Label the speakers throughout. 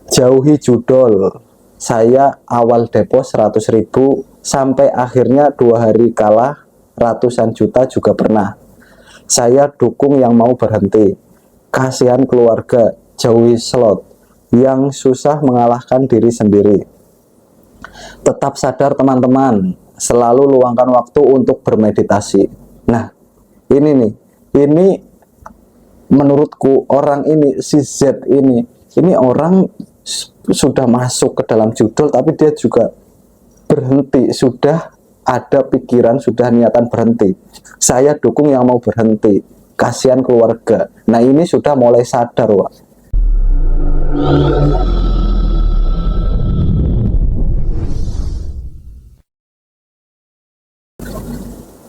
Speaker 1: Jauhi judol. Saya awal depo 100.000 sampai akhirnya 2 hari kalah ratusan juta juga pernah. Saya dukung yang mau berhenti. Kasihan keluarga, jauhi slot. Yang susah mengalahkan diri sendiri. Tetap sadar teman-teman, selalu luangkan waktu untuk bermeditasi. Nah, ini nih, ini menurutku orang ini, si Z ini orang sudah masuk ke dalam judul, tapi dia juga berhenti, sudah ada pikiran, sudah niatan berhenti. Saya dukung yang mau berhenti, kasihan keluarga. Nah, ini sudah mulai sadar, Wak.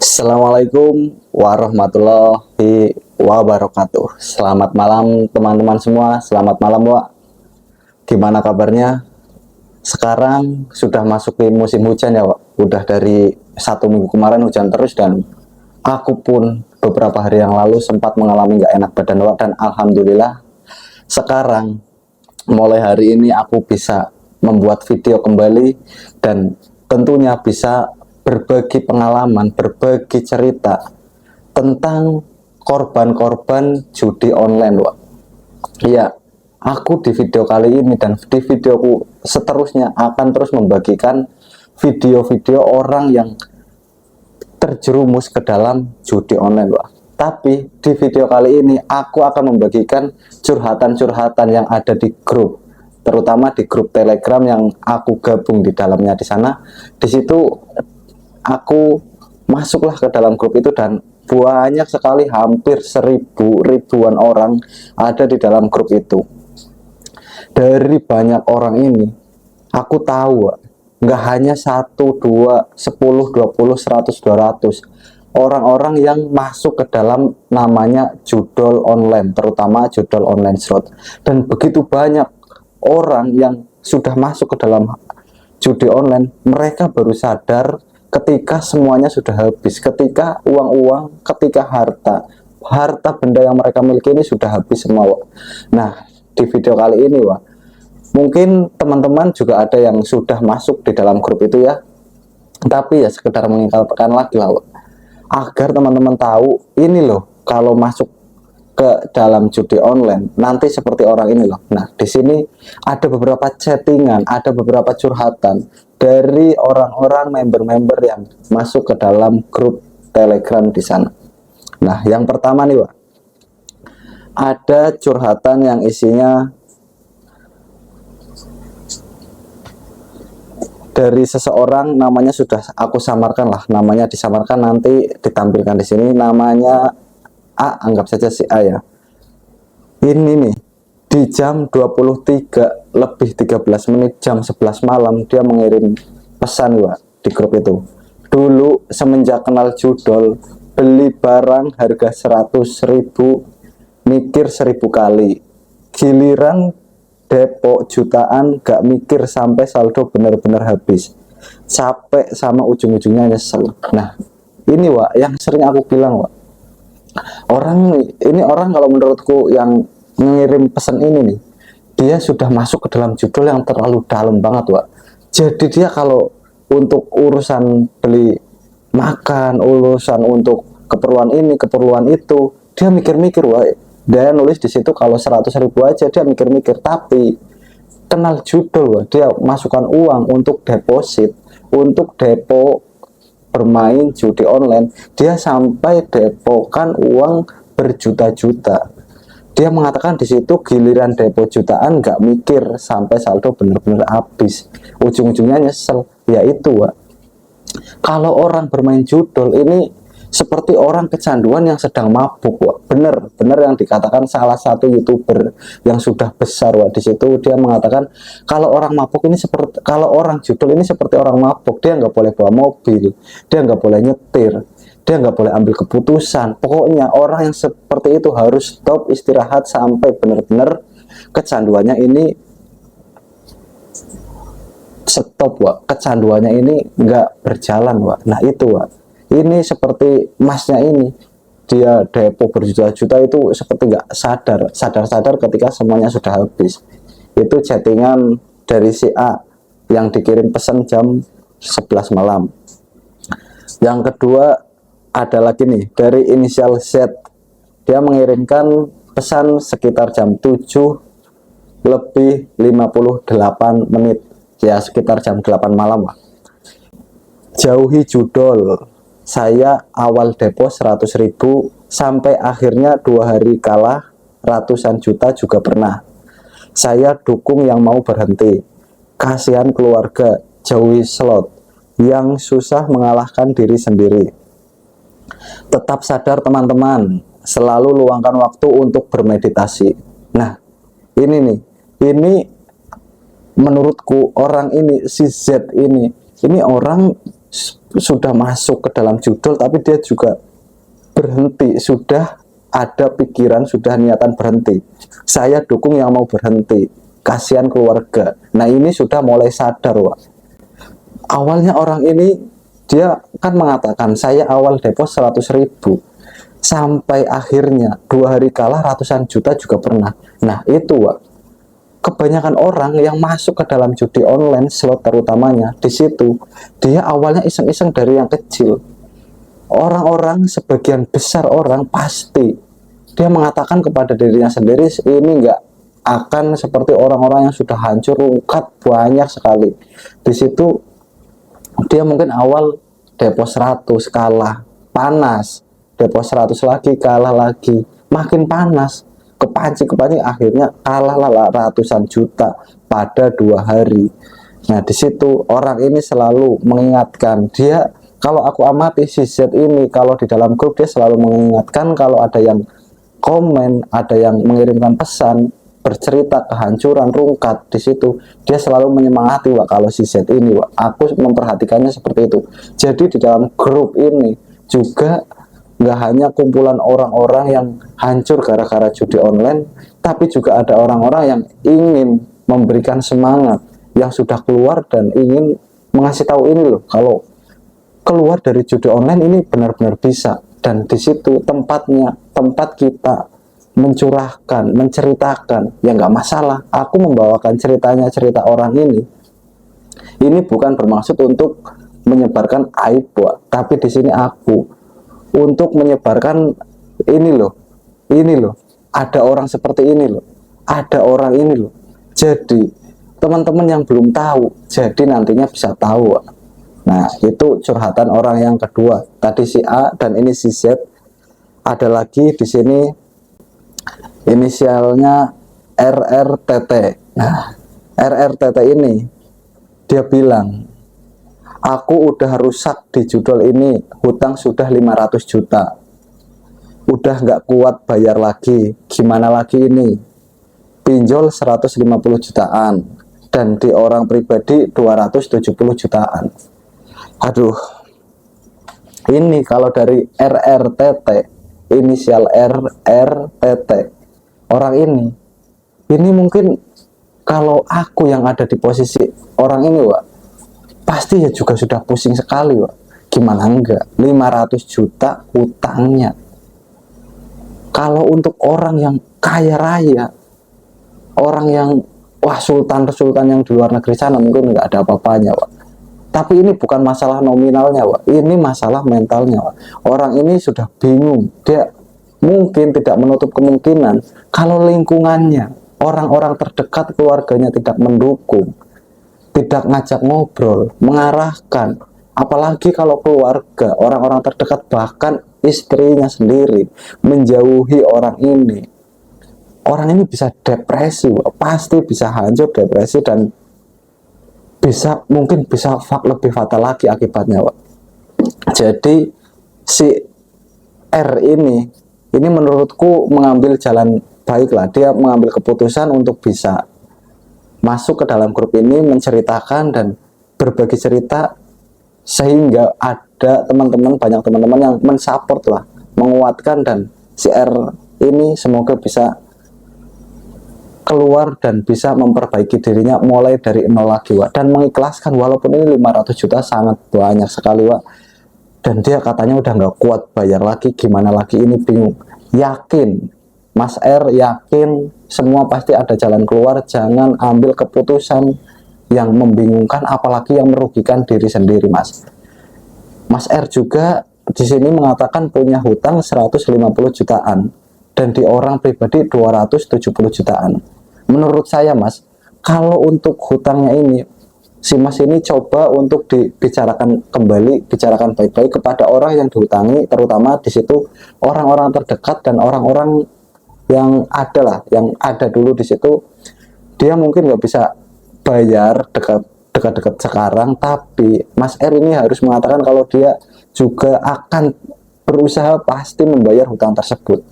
Speaker 1: Assalamualaikum warahmatullahi wabarakatuh. Selamat malam teman-teman semua. Selamat malam, Wak. Gimana kabarnya? Sekarang sudah masukin musim hujan ya, Wak. Udah dari 1 minggu kemarin hujan terus, dan aku pun beberapa hari yang lalu sempat mengalami nggak enak badan, Wak. Dan alhamdulillah sekarang mulai hari ini aku bisa membuat video kembali dan tentunya bisa berbagi pengalaman, berbagi cerita tentang korban-korban judi online, Wak. Iya, aku di video kali ini dan di videoku seterusnya akan terus membagikan video-video orang yang terjerumus ke dalam judi online, Wak. Tapi di video kali ini aku akan membagikan curhatan-curhatan yang ada di grup, terutama di grup Telegram yang aku gabung di dalamnya. Di sana, di situ aku masuklah ke dalam grup itu, dan banyak sekali, hampir ribuan orang ada di dalam grup itu. Dari banyak orang ini aku tahu, nggak hanya 1, 2, 10, 20, 100, 200 orang-orang yang masuk ke dalam namanya judol online, terutama judol online slot. Dan begitu banyak orang yang sudah masuk ke dalam judi online, mereka baru sadar ketika semuanya sudah habis, ketika uang-uang, ketika harta benda yang mereka miliki ini sudah habis semua, Wak. Nah, di video kali ini, Wak, mungkin teman-teman juga ada yang sudah masuk di dalam grup itu ya, tapi ya sekedar mengingatkan lagi lah, Wak, agar teman-teman tahu ini loh, kalau masuk ke dalam judi online nanti seperti orang ini loh. Nah, di sini ada beberapa chattingan, ada beberapa curhatan dari orang-orang member-member yang masuk ke dalam grup Telegram di sana. Nah, yang pertama nih, Wak, ada curhatan yang isinya dari seseorang, namanya sudah aku samarkan lah, namanya disamarkan, nanti ditampilkan di sini. Namanya A, anggap saja si A ya. Ini nih, di jam 23:13 jam 11 malam dia mengirim pesan, Wak, di grup itu. Dulu semenjak kenal judol, beli barang harga 100.000 mikir 1000 kali. Giliran depo jutaan gak mikir sampai saldo benar-benar habis. Capek sama ujung-ujungnya nyesel. Nah, ini, Wak, yang sering aku bilang, Wak. Orang kalau menurutku yang mengirim pesan ini nih, dia sudah masuk ke dalam judul yang terlalu dalam banget, Wak. Jadi dia kalau untuk urusan beli makan, urusan untuk keperluan ini, keperluan itu, dia mikir-mikir, Wak. Dia nulis di situ kalau 100.000 aja dia mikir-mikir. Tapi kenal judul, Wak, dia masukkan uang untuk deposit, untuk depo bermain judi online, dia sampai depokan uang berjuta-juta. Dia mengatakan di situ giliran depo jutaan nggak mikir sampai saldo benar-benar habis, ujung-ujungnya nyesel. Ya itu, Wak. Kalau orang bermain judol ini seperti orang kecanduan yang sedang mabuk, Wak. Bener yang dikatakan salah satu YouTuber yang sudah besar, Wak. Di situ dia mengatakan kalau orang mabuk ini seperti, kalau orang judol ini seperti orang mabuk, dia nggak boleh bawa mobil, dia nggak boleh nyetir, dia nggak boleh ambil keputusan. Pokoknya orang yang seperti itu harus stop, istirahat sampai benar-benar kecanduannya ini stop, Wak. Kecanduannya ini nggak berjalan, Wak. Nah itu, Wak, ini seperti masnya ini, dia depo berjuta-juta itu seperti nggak sadar ketika semuanya sudah habis. Itu chattingan dari si A yang dikirim pesan jam 11 malam. Yang kedua ada lagi nih dari inisial Z, dia mengirimkan pesan sekitar jam 7:58 ya, sekitar jam 8 malam lah. Jauhi judol, saya awal depo 100.000 sampai akhirnya 2 hari kalah ratusan juta juga pernah. Saya dukung yang mau berhenti, kasihan keluarga, jauhi slot yang susah mengalahkan diri sendiri. Tetap sadar teman-teman, selalu luangkan waktu untuk bermeditasi. Nah, ini menurutku orang ini, si Z ini orang sudah masuk ke dalam judul, tapi dia juga berhenti, sudah ada pikiran, sudah niatan berhenti. Saya dukung yang mau berhenti, kasihan keluarga. Nah, ini sudah mulai sadar, Wak. Awalnya orang ini dia kan mengatakan saya awal depo 100.000 sampai akhirnya 2 hari kalah ratusan juta juga pernah. Nah, itu, Wak, kebanyakan orang yang masuk ke dalam judi online, slot terutamanya, di situ dia awalnya iseng-iseng dari yang kecil. Orang-orang, sebagian besar orang pasti dia mengatakan kepada dirinya sendiri, ini nggak akan seperti orang-orang yang sudah hancur, rungkat banyak sekali. Di situ dia mungkin awal depo 100 kalah, panas, depo 100 lagi kalah lagi, makin panas, kepancing akhirnya kalah lah ratusan juta pada 2 hari. Nah, di situ orang ini selalu mengingatkan dia, kalau aku amati si Z ini kalau di dalam grup dia selalu mengingatkan kalau ada yang komen, ada yang mengirimkan pesan bercerita kehancuran, rungkat, di situ dia selalu menyemangati, Wak, kalau si Z ini, Wak, aku memperhatikannya seperti itu. Jadi di dalam grup ini juga nggak hanya kumpulan orang-orang yang hancur gara-gara judi online, tapi juga ada orang-orang yang ingin memberikan semangat, yang sudah keluar dan ingin mengasih tahu ini loh, kalau keluar dari judi online ini benar-benar bisa. Dan di situ tempatnya, tempat kita mencurahkan, menceritakan, ya nggak masalah. Aku membawakan cerita orang ini bukan bermaksud untuk menyebarkan aib, Wak, tapi di sini aku untuk menyebarkan ini loh, ada orang seperti ini loh, ada orang ini loh. Jadi teman-teman yang belum tahu, jadi nantinya bisa tahu, Wak. Nah, itu curhatan orang yang kedua. Tadi si A dan ini si Z. Ada lagi di sini inisialnya RRTT. Nah, RRTT ini dia bilang, aku udah rusak di judul ini, hutang sudah 500 juta. Udah nggak kuat bayar lagi, gimana lagi ini? Pinjol 150 jutaan, dan di orang pribadi 270 jutaan. Aduh, ini kalau dari RRTT, inisial RRTT, orang ini mungkin kalau aku yang ada di posisi orang ini, Wak, pasti ya juga sudah pusing sekali, Wak. Gimana enggak, 500 juta hutangnya. Kalau untuk orang yang kaya raya, orang yang wah sultan yang di luar negeri sana, mungkin nggak ada apa-apanya, Wak. Tapi ini bukan masalah nominalnya, Wak. Ini masalah mentalnya, Wak. Orang ini sudah bingung. Dia mungkin tidak menutup kemungkinan kalau lingkungannya, orang-orang terdekat keluarganya tidak mendukung, tidak ngajak ngobrol, mengarahkan. Apalagi kalau keluarga, orang-orang terdekat, bahkan istrinya sendiri menjauhi orang ini. Orang ini bisa depresi, Wak. Pasti bisa hancur, depresi, dan mungkin bisa lebih fatal lagi akibatnya, Wak. Jadi si R ini menurutku mengambil jalan baik lah. Dia mengambil keputusan untuk bisa masuk ke dalam grup ini, menceritakan dan berbagi cerita, sehingga ada banyak teman-teman yang mensupport lah, menguatkan, dan si R ini semoga bisa keluar dan bisa memperbaiki dirinya mulai dari nol lagi, Wak, dan mengikhlaskan. Walaupun ini 500 juta sangat banyak sekali, Wak, dan dia katanya udah nggak kuat bayar lagi, gimana lagi ini, bingung. Yakin Mas R, yakin semua pasti ada jalan keluar. Jangan ambil keputusan yang membingungkan, apalagi yang merugikan diri sendiri, Mas. Mas R juga di sini mengatakan punya hutang 150 jutaan dan di orang pribadi 270 jutaan. Menurut saya, Mas, kalau untuk hutangnya ini, si Mas ini coba untuk dibicarakan kembali, bicarakan baik-baik kepada orang yang dihutangi, terutama di situ orang-orang terdekat dan orang-orang yang ada lah, yang ada dulu di situ. Dia mungkin nggak bisa bayar dekat-dekat sekarang, tapi Mas R ini harus mengatakan kalau dia juga akan berusaha pasti membayar hutang tersebut.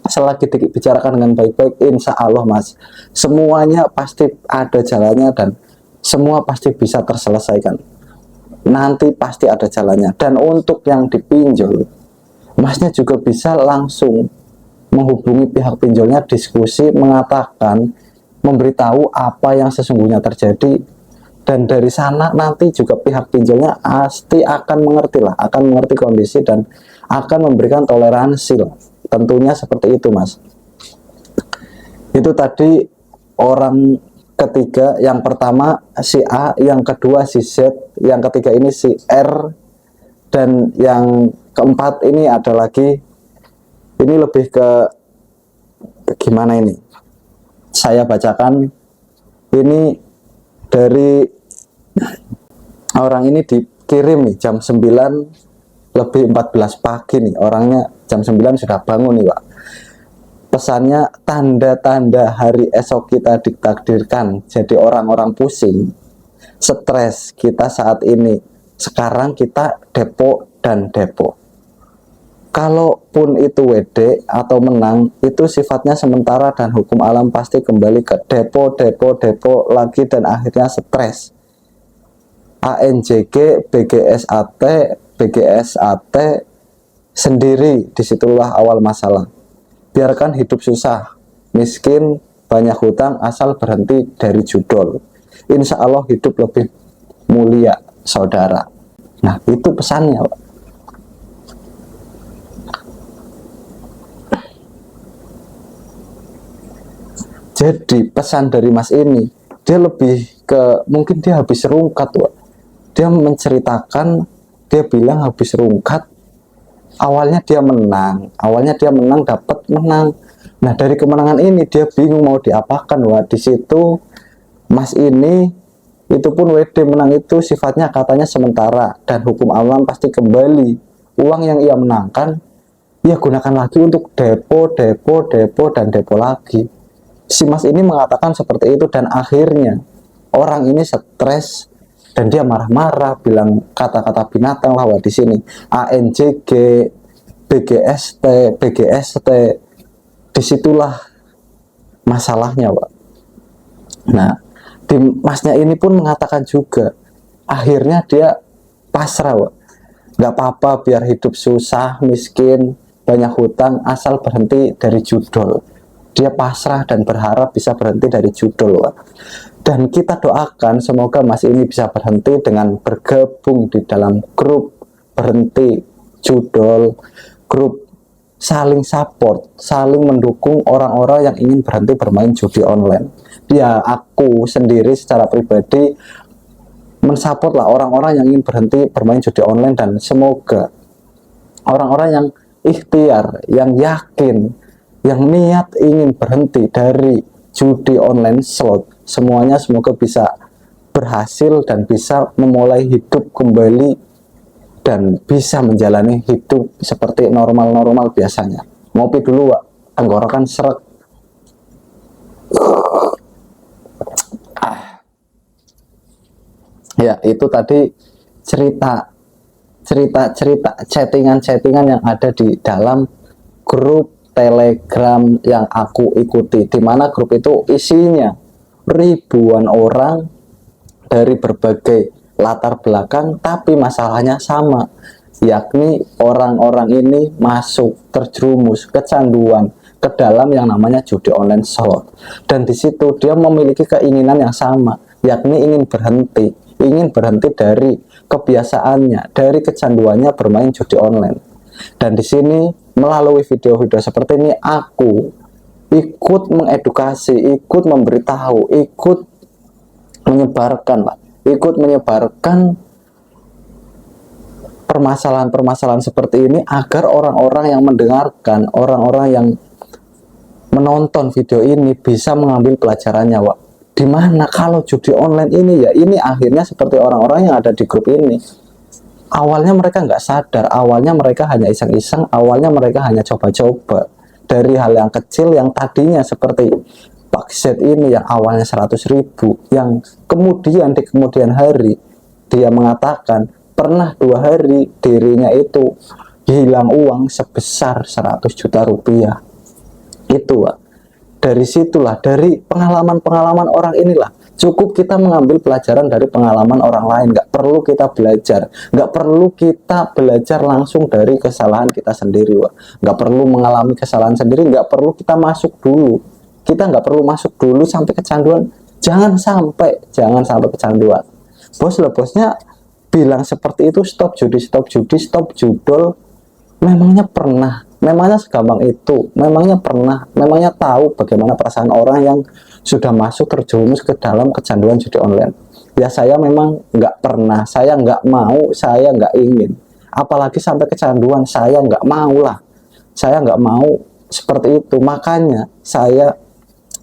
Speaker 1: Selagi dibicarakan dengan baik-baik, insya Allah, Mas, semuanya pasti ada jalannya dan semua pasti bisa terselesaikan. Nanti pasti ada jalannya. Dan untuk yang dipinjol, Masnya juga bisa langsung menghubungi pihak pinjolnya, diskusi, mengatakan, memberitahu apa yang sesungguhnya terjadi, dan dari sana nanti juga pihak pinjolnya pasti akan mengerti lah, akan mengerti kondisi dan akan memberikan toleransi lah. Tentunya seperti itu, Mas. Itu tadi orang ketiga, yang pertama si A, yang kedua si Z, yang ketiga ini si R, dan yang keempat ini ada lagi, ini lebih ke gimana ini, saya bacakan. Ini dari orang ini dikirim nih jam 9 lebih 14 pagi nih, orangnya jam 9 sudah bangun nih, Pak. Pesannya, tanda-tanda hari esok kita ditakdirkan jadi orang-orang pusing, stres kita saat ini. Sekarang kita depo dan depo. Kalaupun itu WD atau menang, itu sifatnya sementara dan hukum alam pasti kembali ke depo lagi dan akhirnya stres. ANJG, BGSAT sendiri, disitulah awal masalah. Biarkan hidup susah, miskin, banyak hutang, asal berhenti dari judol. Insya Allah hidup lebih mulia, saudara. Nah, itu pesannya, Pak. Jadi pesan dari Mas ini, dia lebih ke, mungkin dia habis rungkat, Pak. Dia menceritakan, dia bilang habis rungkat, awalnya dia menang dapat menang. Nah, dari kemenangan ini dia bingung mau diapakan. Wah, di situ Mas ini, itu pun WD menang itu sifatnya katanya sementara dan hukum alam pasti kembali. Uang yang ia menangkan, ia gunakan lagi untuk depo dan depo lagi. Si Mas ini mengatakan seperti itu dan akhirnya orang ini stres dan dia marah-marah, bilang kata-kata binatang lah. Wah, di sini ANJG, BGST, disitulah masalahnya, Pak. Nah, Masnya ini pun mengatakan juga, akhirnya dia pasrah, Pak. Nggak apa-apa biar hidup susah, miskin, banyak hutang, asal berhenti dari judol. Dia pasrah dan berharap bisa berhenti dari judol, Pak. Dan kita doakan semoga Mas ini bisa berhenti dengan bergabung di dalam grup berhenti judol, grup saling support, saling mendukung orang-orang yang ingin berhenti bermain judi online. Ya, aku sendiri secara pribadi mensupport lah orang-orang yang ingin berhenti bermain judi online, dan semoga orang-orang yang ikhtiar, yang yakin, yang niat ingin berhenti dari judi online slot, semuanya semoga bisa berhasil dan bisa memulai hidup kembali dan bisa menjalani hidup seperti normal-normal biasanya. Ngopi dulu, Pak, tenggorokan seret. Ya, itu tadi cerita chattingan yang ada di dalam grup Telegram yang aku ikuti, di mana grup itu isinya ribuan orang dari berbagai latar belakang, tapi masalahnya sama, yakni orang-orang ini masuk terjerumus kecanduan ke dalam yang namanya judi online slot, dan di situ dia memiliki keinginan yang sama, yakni ingin berhenti dari kebiasaannya, dari kecanduannya bermain judi online. Dan di sini melalui video-video seperti ini, aku ikut mengedukasi, ikut memberitahu, ikut menyebarkan, Pak. Ikut menyebarkan permasalahan-permasalahan seperti ini agar orang-orang yang mendengarkan, orang-orang yang menonton video ini bisa mengambil pelajarannya, Pak. Dimana kalau judi online ini ya, ini akhirnya seperti orang-orang yang ada di grup ini. Awalnya mereka nggak sadar, awalnya mereka hanya iseng-iseng, awalnya mereka hanya coba-coba. Dari hal yang kecil yang tadinya seperti Pak Z ini yang awalnya 100.000, yang kemudian di kemudian hari dia mengatakan pernah 2 hari dirinya itu hilang uang sebesar 100 juta rupiah. Itu, Pak. Dari situlah, dari pengalaman-pengalaman orang inilah, cukup kita mengambil pelajaran dari pengalaman orang lain. Nggak perlu kita belajar, nggak perlu kita belajar langsung dari kesalahan kita sendiri, Pak. Nggak perlu mengalami kesalahan sendiri, nggak perlu kita masuk dulu. Kita nggak perlu masuk dulu sampai kecanduan. Jangan sampai kecanduan. Bosnya bilang seperti itu, stop judi, stop judi, stop judol. Memangnya pernah? Memangnya segampang itu? Memangnya pernah? Memangnya tahu bagaimana perasaan orang yang sudah masuk terjerumus ke dalam kecanduan judi online? Ya saya memang nggak pernah, saya nggak mau, saya nggak ingin. Apalagi sampai kecanduan, saya nggak mau lah. Saya nggak mau seperti itu. Makanya saya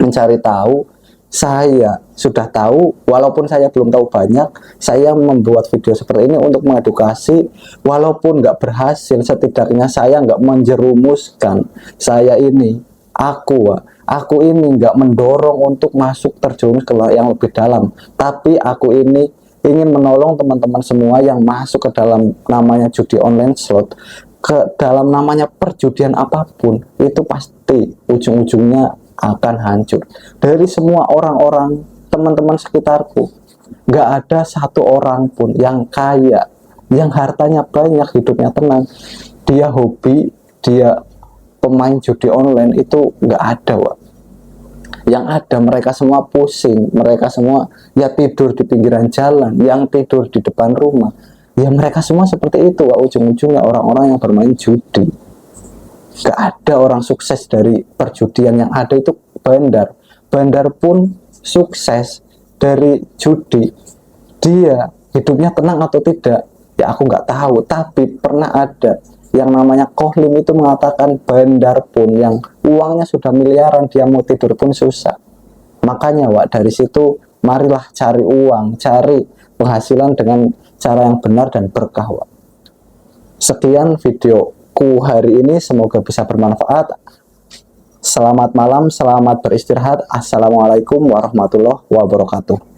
Speaker 1: mencari tahu, saya sudah tahu, walaupun saya belum tahu banyak, saya membuat video seperti ini untuk mengedukasi. Walaupun nggak berhasil, setidaknya saya nggak menjerumuskan. Saya ini, aku ini nggak mendorong untuk masuk terjerumus ke yang lebih dalam, tapi aku ini ingin menolong teman-teman semua yang masuk ke dalam namanya judi online slot, ke dalam namanya perjudian apapun, itu pasti ujung-ujungnya akan hancur. Dari semua orang-orang, teman-teman sekitarku, nggak ada satu orang pun yang kaya, yang hartanya banyak, hidupnya tenang, dia hobi, dia pemain judi online, itu nggak ada, Wak. Yang ada mereka semua pusing, mereka semua ya tidur di pinggiran jalan, yang tidur di depan rumah, ya mereka semua seperti itu, Wak. Ujung-ujungnya orang-orang yang bermain judi. Gak ada orang sukses dari perjudian, yang ada itu bandar. Bandar pun sukses dari judi. Dia hidupnya tenang atau tidak, ya aku nggak tahu. Tapi pernah ada yang namanya Kohlim itu mengatakan bandar pun yang uangnya sudah miliaran, dia mau tidur pun susah. Makanya, Wak, dari situ marilah cari uang, cari penghasilan dengan cara yang benar dan berkah, Wak. Sekian videoku hari ini, semoga bisa bermanfaat. Selamat malam, selamat beristirahat. Assalamualaikum warahmatullahi wabarakatuh.